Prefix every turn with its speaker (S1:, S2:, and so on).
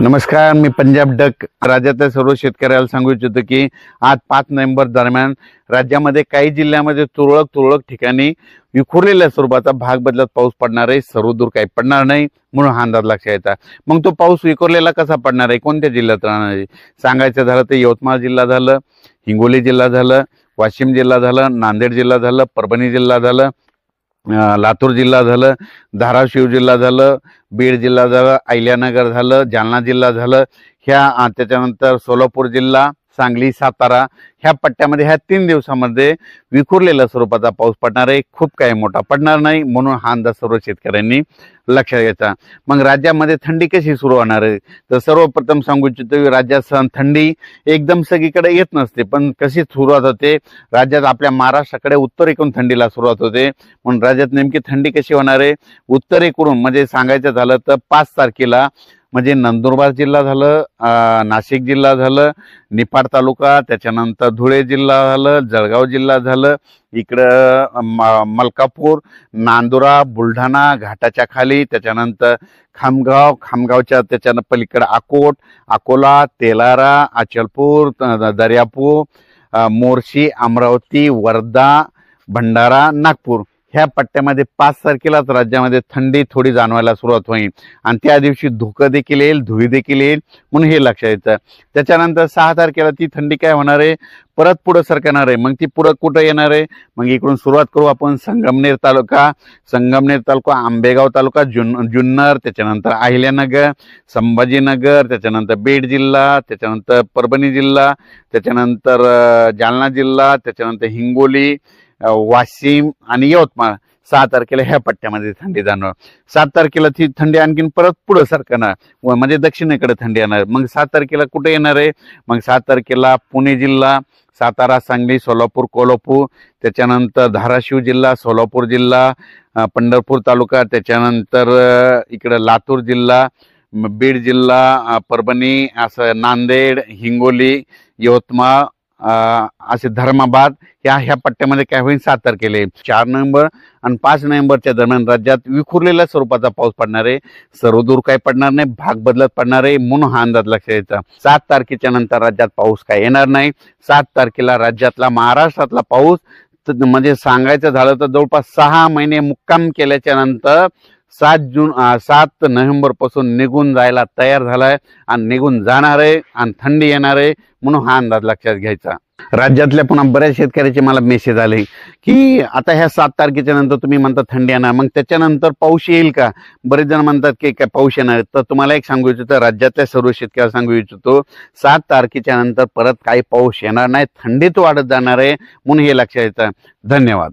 S1: नमस्कार, मी पंजाब डक राज्यातल्या सर्व शेतकऱ्याला सांगू इच्छितो की आज 5 नोव्हेंबर दरम्यान राज्यामध्ये काही जिल्ह्यामध्ये तुरळक ठिकाणी विखुरलेल्या स्वरूपाचा भाग बदलत पाऊस पडणार आहे। सर्वदूर काही पडणार नाही म्हणून हा अंदाज लक्षात येता। मग तो पाऊस विखुरलेला कसा पडणार आहे, कोणत्या जिल्ह्यात राहणार आहे सांगायचं झालं तर यवतमाळ जिल्हा झालं, हिंगोली जिल्हा झालं, वाशिम जिल्हा झालं, नांदेड जिल्हा झालं, परभणी जिल्हा झालं, लातूर जिल्हा झालं, धाराशिव जिल्हा झालं, बीड जिल्हा झालं, अहिल्यानगर झालं, जालना जिल्हा झालं, ह्या त्याच्यानंतर सोलापूर जिल्हा, सांगली, सातारा ह्या पट्ट्यामध्ये ह्या 3 दिवसामध्ये विखुरलेल्या स्वरूपाचा पाऊस पडणार आहे। खूप काही मोठा पडणार नाही म्हणून हा अंदाज सर्व शेतकऱ्यांनी लक्षात घ्यायचा। मग राज्यामध्ये थंडी कशी सुरू होणार आहे तर सर्वप्रथम सांगू इच्छितो, राज्यात थंडी एकदम सगळीकडे येत नसते, पण कशी सुरुवात होते राज्यात आपल्या महाराष्ट्राकडे उत्तरेकडून थंडीला सुरुवात होते। म्हणून राज्यात नेमकी थंडी कशी होणार आहे, उत्तरेकडून म्हणजे सांगायचं झालं तर 5 तारखेला म्हणजे नंदुरबार जिल्हा झालं, नाशिक जिल्हा झालं, निफाड तालुका, त्याच्यानंतर धुळे जिल्हा झालं, जळगाव जिल्हा झालं, इकडं मलकापूर, नांदुरा, बुलढाणा घाटाच्या खाली, त्याच्यानंतर खामगावच्या त्याच्यानं पलीकडे अकोट, अकोला, तेलारा, अचलपूर, दर्यापूर, मोर्शी, अमरावती, वर्धा, भंडारा, नागपूर ह्या पट्ट्यामध्ये 5 तारखेलाच राज्यामध्ये थंडी थोडी जाणवायला सुरुवात होईल आणि त्या दिवशी धुकं देखील येईल, धुळी देखील येईल म्हणून हे लक्षात येतं। त्याच्यानंतर 6 तारखेला ती थंडी काय होणार आहे, परत पुढे सरकणार आहे। मग ती पुढे कुठे येणार आहे, मग इकडून सुरुवात करू आपण संगमनेर तालुका, आंबेगाव तालुका, जुन्नर, त्याच्यानंतर अहिल्यानगर, संभाजीनगर, त्याच्यानंतर बीड जिल्हा, त्याच्यानंतर परभणी जिल्हा, त्याच्यानंतर जालना जिल्हा, त्याच्यानंतर हिंगोली, वाशिम आणि यवतमाळ 6 तारखेला ह्या पट्ट्यामध्ये थंडी जाणवणार। 7 तारखेला ती थंडी आणखीन परत पुढे सरकणार म्हणजे दक्षिणेकडे थंडी येणार। मग 7 तारखेला कुठे येणार आहे, मग 7 तारखेला पुणे जिल्हा, सातारा, सांगली, सोलापूर, कोल्हापूर, त्याच्यानंतर धाराशिव जिल्हा, सोलापूर जिल्हा, पंढरपूर तालुका, त्याच्यानंतर इकडे लातूर जिल्हा, बीड जिल्हा, परभणी, असं नांदेड, हिंगोली, यवतमाळ, असे धर्माबाद ह्या पट्ट्यामध्ये काय होईल 7 तारखेला। 4 नोव्हेंबर आणि 5 नोव्हेंबरच्या दरम्यान राज्यात विखुरलेल्या स्वरूपाचा पाऊस पडणार आहे। सर्वदूर काही पडणार नाही, भाग बदलत पडणार आहे म्हणून हा अंदाज लक्षात यायचा। 7 तारखेच्या नंतर राज्यात पाऊस काय येणार नाही। 7 तारखेला राज्यातला महाराष्ट्रातला पाऊस म्हणजे सांगायचं झालं तर जवळपास 6 महिने मुक्काम केल्याच्या नंतर 7 नोव्हेंबर पासून निघून जायला तयार झालाय आणि निघून जाणार आहे आणि थंडी येणार आहे म्हणून हा अंदाज लक्षात घ्यायचा। राज्यातल्या पुन्हा बऱ्याच शेतकऱ्याचे मला मेसेज आले की आता ह्या 7 तारखेच्या नंतर तुम्ही म्हणता थंडी येणार, मग त्याच्यानंतर पाऊस येईल का? बरेच जण म्हणतात की काय पाऊस येणार। तर तुम्हाला एक सांगू इच्छितो, राज्यातल्या सर्व शेतकऱ्याला सांगू इच्छितो 7 तारखेच्या नंतर परत काही पाऊस येणार नाही, थंडीत वाढत जाणार आहे म्हणून हे लक्षात येतं। धन्यवाद।